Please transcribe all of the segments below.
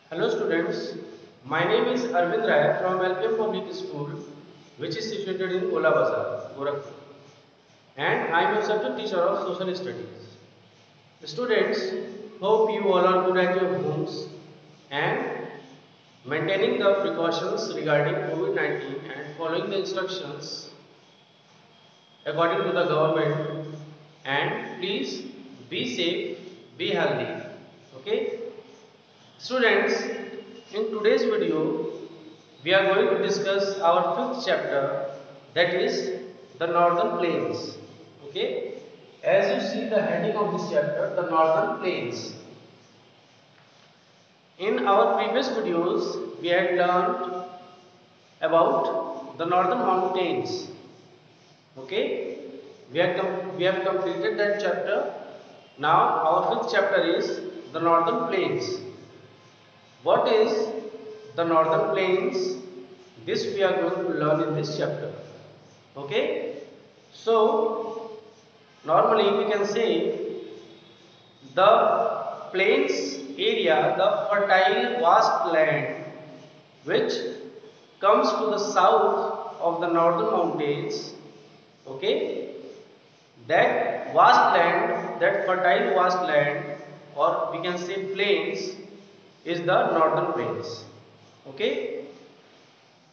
Hello students, my name is Arvind Rai from LPM Public School, which is situated in Ola Bazar, Gorakhpur, and I am a subject teacher of Social Studies. Students, hope you all are good at your homes and maintaining the precautions regarding COVID-19 and following the instructions according to the government, and please be safe, be healthy. Okay? Students, in today's video, we are going to discuss our fifth chapter, that is the Northern Plains. Okay, as you see the heading of this chapter, the Northern Plains. In our previous videos, we had learned about the Northern Mountains. Okay, we have completed that chapter. Now our fifth chapter is the Northern Plains. What is the Northern Plains? This we are going to learn in this chapter. Okay, so normally we can say the plains area, the fertile vast land which comes to the south of the northern mountains. Okay, that vast land, that fertile vast land, or we can say plains, is the northern plains. Okay,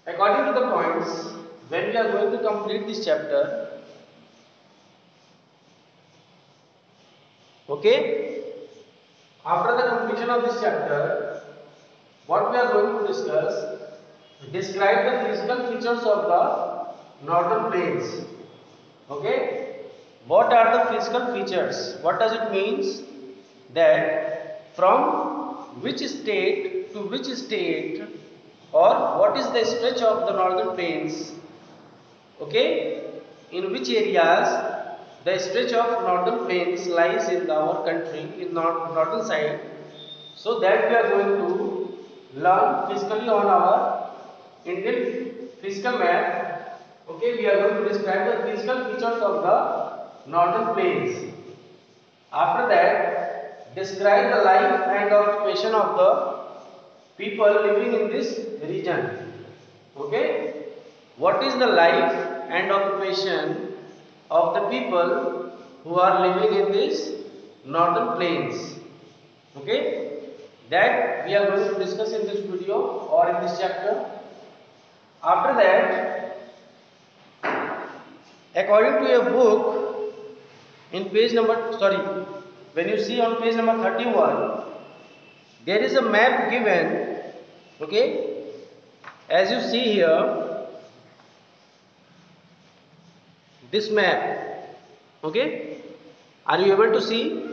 according to the points, when we are going to complete this chapter, okay, after the completion of this chapter, what we are going to discuss, describe the physical features of the northern plains. Okay, what are the physical features? What does it means? That from which state to which state, or what is the stretch of the northern plains? Okay, in which areas the stretch of northern plains lies in our country, in northern side. So that we are going to learn physically on our Indian physical map. Okay, we are going to describe the physical features of the northern plains. After that, describe the life and occupation of the people living in this region. Okay, what is the life and occupation of the people who are living in this northern plains? Okay, that we are going to discuss in this video or in this chapter. After that, according to a book, in page number, sorry, when you see on page number 31, there is a map given. Okay, as you see here, this map. Okay, are you able to see?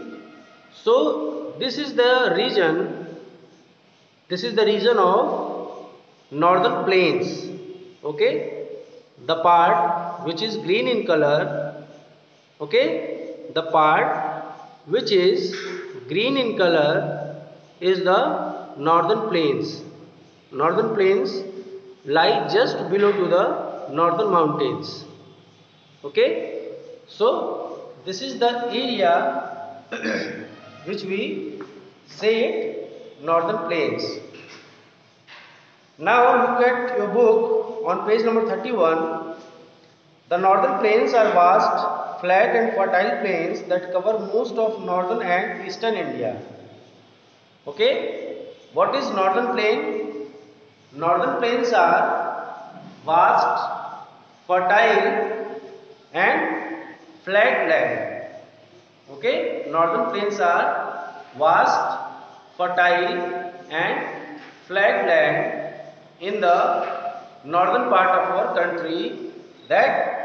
So this is the region, this is the region of northern plains. Okay, the part which is green in color. Okay, the part which is green in color is the northern plains. Northern plains lie just below to the northern mountains. Okay, so this is the area which we say northern plains. Now look at your book on page number 31. The northern plains are vast, flat and fertile plains that cover most of northern and eastern India. Okay, what is northern plain? Northern plains are vast, fertile and flat land. Okay, northern plains are vast, fertile and flat land in the northern part of our country that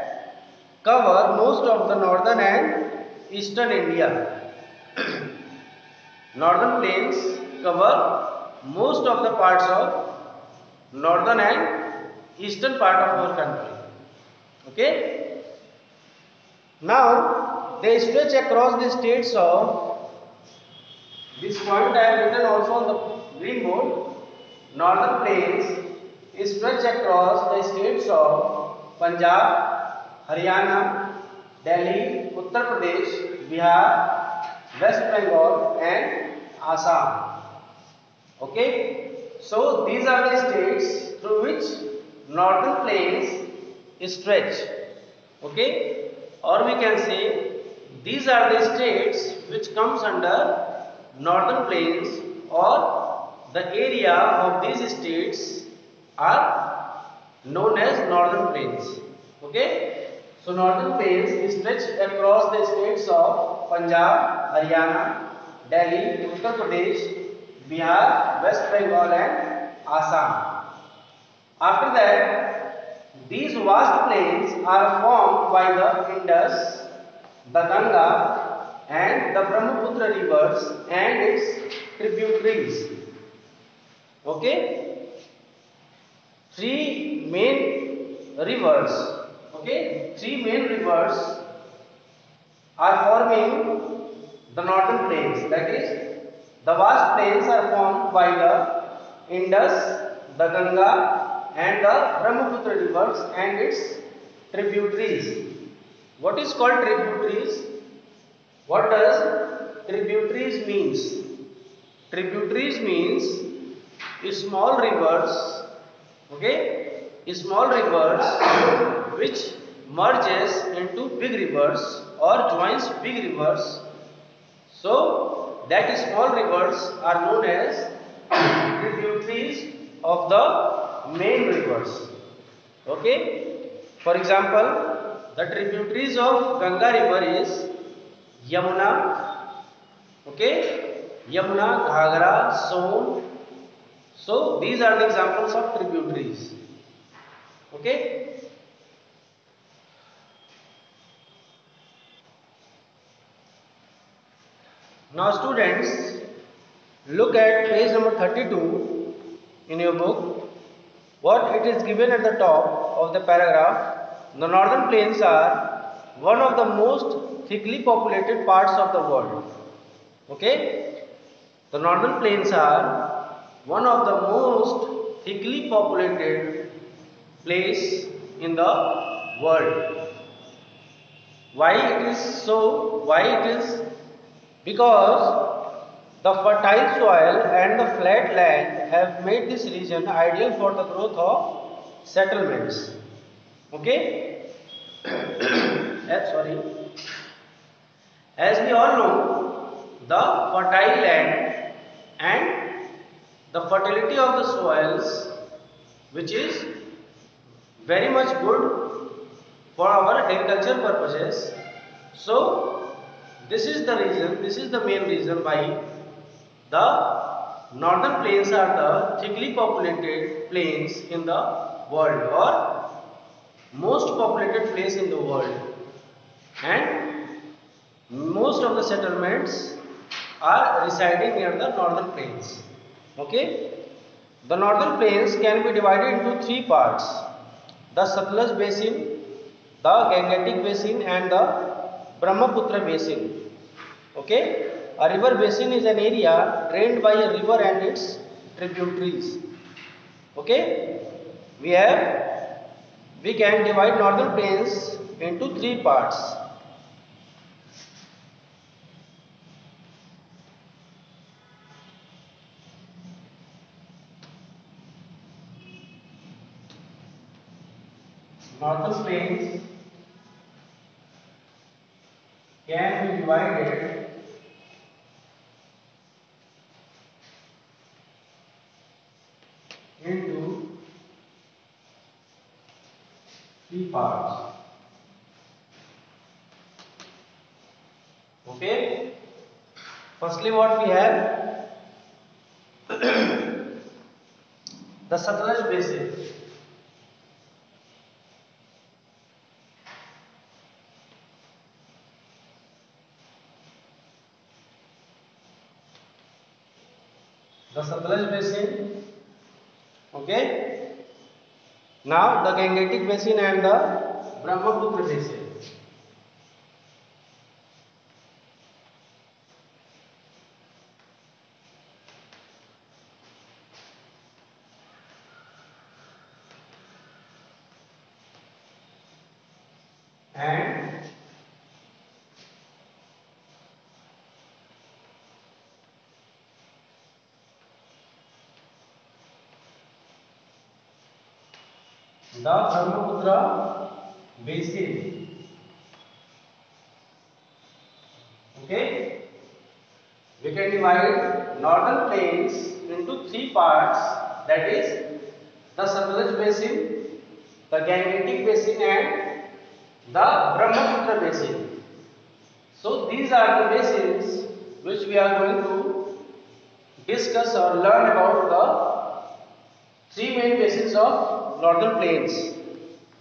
cover most of the northern and eastern India. Northern plains cover most of the parts of northern and eastern part of our country. Okay, now they stretch across the states of, this point I have written also on the green board. Northern plains stretch across the states of Punjab, Haryana, Delhi, Uttar Pradesh, Bihar, West Bengal and Assam. Okay, So these are the states through which northern plains stretch. Okay, or we can say these are the states which comes under northern plains, or the area of these states are known as northern plains. Okay, so northern plains stretch across the states of Punjab, Haryana, Delhi, Uttar Pradesh, Bihar, West Bengal and Assam. After that, these vast plains are formed by the Indus, the Ganga and the Brahmaputra rivers and its tributaries. Okay, three main rivers. Okay, three main rivers are forming the northern plains. That is, the vast plains are formed by the Indus, the Ganga and the Brahmaputra rivers and its tributaries. What is called tributaries? What does tributaries means? Tributaries means small rivers, okay, small rivers which merges into big rivers or joins big rivers. So that small rivers are known as tributaries of the main rivers. Okay, for example, the tributaries of Ganga river is Yamuna, okay, Yamuna, Ghagra, Son. So these are the examples of tributaries. Okay. Now students, look at page number 32 in your book. What it is given at the top of the paragraph. The northern plains are one of the most thickly populated parts of the world. Okay. The northern plains are one of the most thickly populated place in the world. Why it is so? Why it is? Because the fertile soil and the flat land have made this region ideal for the growth of settlements. Okay? Sorry. As we all know, the fertile land and the fertility of the soils, which is very much good for our agriculture purposes. So this is the reason, this is the main reason why the northern plains are the thickly populated plains in the world, or most populated place in the world, and most of the settlements are residing near the northern plains. Okay, the northern plains can be divided into three parts: the Satluj basin, the Gangetic basin and the Brahmaputra basin. Okay, a river basin is an area drained by a river and its tributaries. Okay, we have we can divide northern plains into three parts. Northern plains can be divided into three parts. Okay. Firstly, what we have, the Satluj basin. The Satluj basin. Okay. Now the Gangetic basin and the Brahmaputra basin. And The Brahmaputra basin. Okay, we can divide northern plains into three parts, that is the Satluj basin, the Gangetic basin and the Brahmaputra basin. So these are the basins which we are going to discuss or learn about the three main basins of northern plains.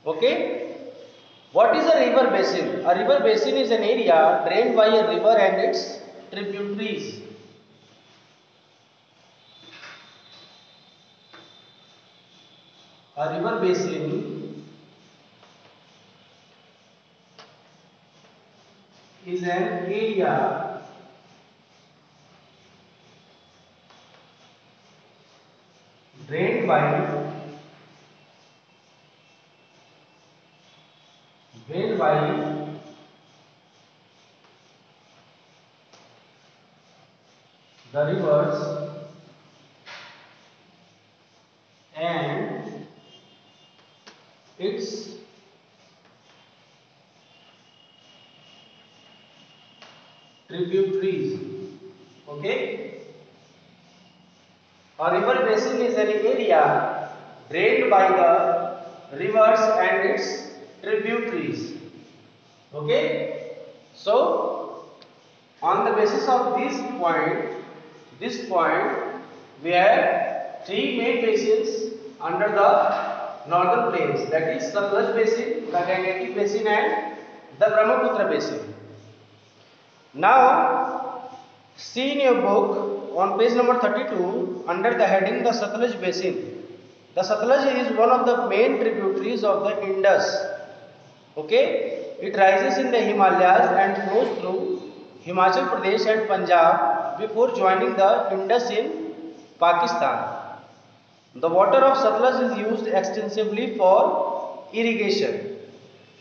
Okay, what is a river basin? A river basin is an area drained by a river and its tributaries. A river basin is an area drained by the rivers and its tributaries. Okay, a river basin is an area drained by the rivers and its tributaries. Okay, so on the basis of this point, we have three main basins under the northern plains, that is Satluj basin, the Gangetic basin and the Brahmaputra basin. Now, see in your book on page number 32 under the heading the Satluj basin. The Satluj is one of the main tributaries of the Indus. Okay, it rises in the Himalayas and flows through Himachal Pradesh and Punjab before joining the Indus in Pakistan. The water of Satluj is used extensively for irrigation.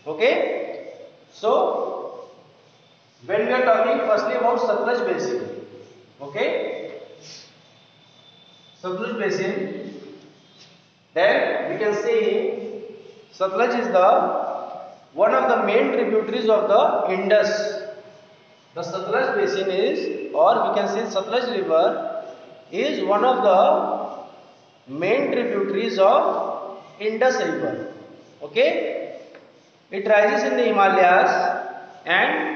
Okay, so when we are talking firstly about Satluj basin, okay, Satluj basin, then we can say Satluj is the one of the main tributaries of the Indus. The Satluj basin is, or we can say Satluj river is one of the main tributaries of Indus river. Okay, it rises in the Himalayas and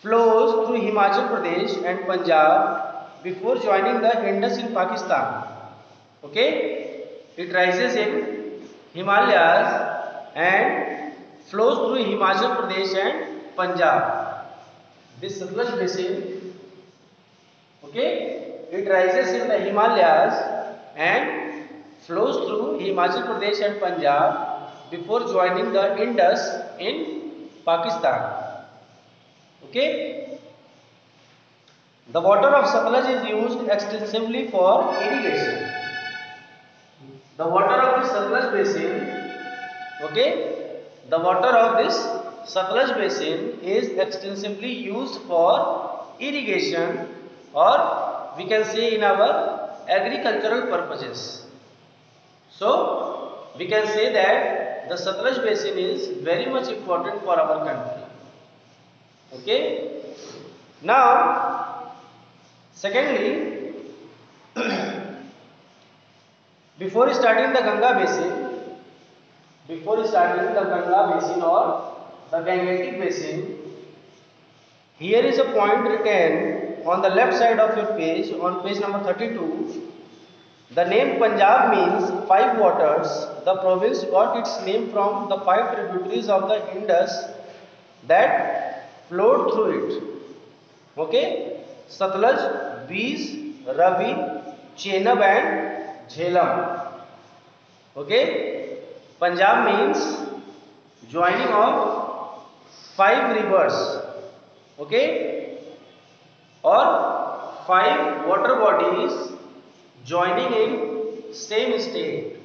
flows through Himachal Pradesh and Punjab before joining the Indus in Pakistan. Okay, it rises in Himalayas and flows through Himachal Pradesh and Punjab. This Satluj basin, okay, it rises in the Himalayas and flows through Himachal Pradesh and Punjab before joining the Indus in Pakistan. Okay, the water of Satluj is used extensively for irrigation. The water of this Satluj basin, okay, the water of this Satluj basin is extensively used for irrigation, or we can say in our agricultural purposes. So we can say that the Satluj basin is very much important for our country. Okay, now secondly, before starting the Ganga basin or the Gangetic basin, here is a point written on the left side of your page, on page number 32. The name Punjab means five waters. The province got its name from the five tributaries of the Indus that flowed through it. Okay, Satluj, Beas, Ravi, Chenab and Jhelum. Okay, Punjab means joining of five rivers, okay, or five water bodies joining in same state,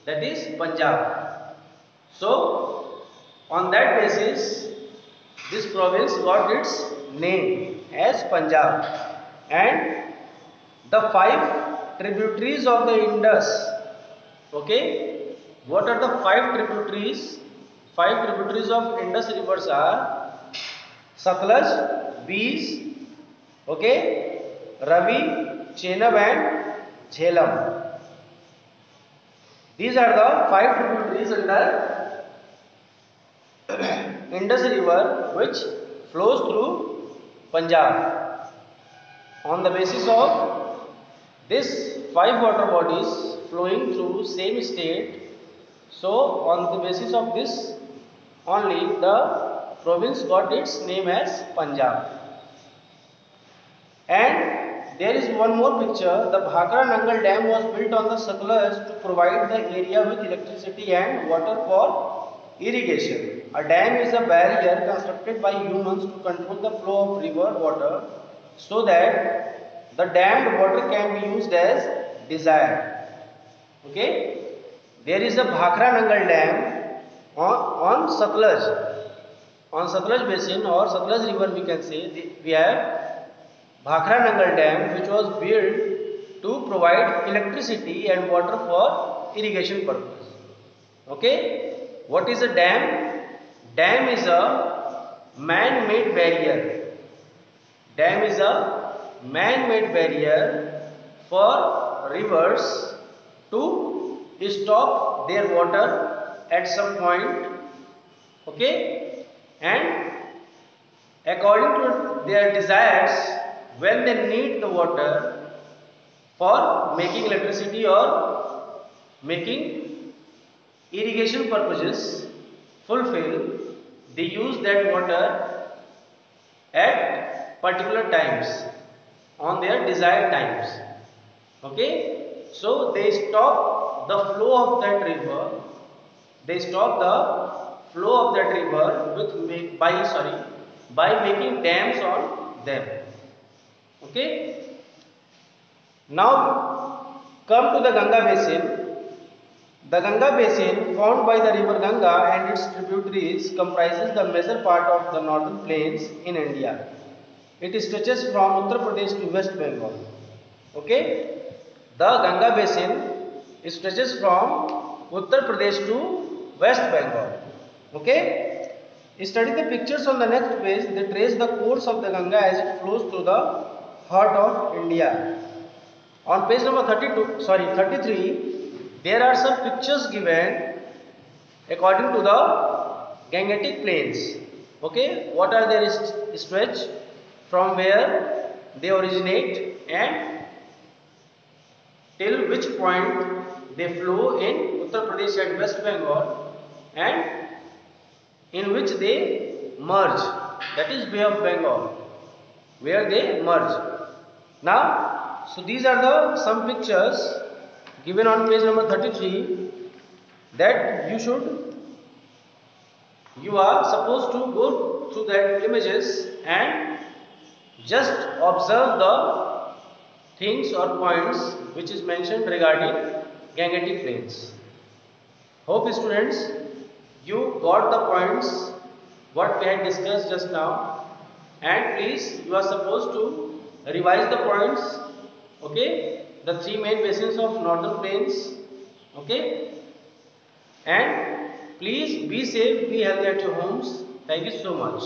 that is Punjab. So on that basis this province got its name as Punjab, and the five tributaries of the Indus, okay, What are the five tributaries? Five tributaries of Indus rivers are Satluj, Bees, okay, Ravi, Chenab and Jhelum. These are the five tributaries under Indus river which flows through Punjab. On the basis of this five water bodies flowing through same state, so on the basis of this only the province got its name as Punjab. And there is one more picture. The Bhakra Nangal Dam was built on the Satluj to provide the area with electricity and water for irrigation. A dam is a barrier constructed by humans to control the flow of river water so that the dammed water can be used as desired. Okay? There is a Bhakra Nangal Dam on Satluj. On Satluj basin or Satluj river we can say we have Bhakra Nangal Dam which was built to provide electricity and water for irrigation purpose. Okay? What is a dam? Dam is a man-made barrier. Dam is a man-made barrier for rivers to stop their water at some point. Okay? And according to their desires, when they need the water for making electricity or making irrigation purposes fulfill, they use that water at particular times on their desired times. Okay, so they stop the flow of that river. They stop the flow of that river by making dams on them. Okay. Now come to the Ganga basin. The Ganga basin, formed by the river Ganga and its tributaries, comprises the major part of the northern plains in India. It stretches from Uttar Pradesh to West Bengal. Okay, the Ganga basin stretches from Uttar Pradesh to West Bengal. Okay, study the pictures on the next page. They trace the course of the Ganga as it flows through the heart of India. On page number 33, there are some pictures given according to the Gangetic plains. Okay, what are their stretch, from where they originate and till which point they flow in Uttar Pradesh and West Bengal, and in which they merge, that is Bay of Bengal, where they merge. Now, so these are the some pictures given on page number 33 that you are supposed to go through that images and just observe the things or points which is mentioned regarding Gangetic plains. Hope students you got the points what we had discussed just now, and please you are supposed to revise the points. Okay, the three main basins of northern plains. Okay, and please be safe, be healthy at your homes. Thank you so much.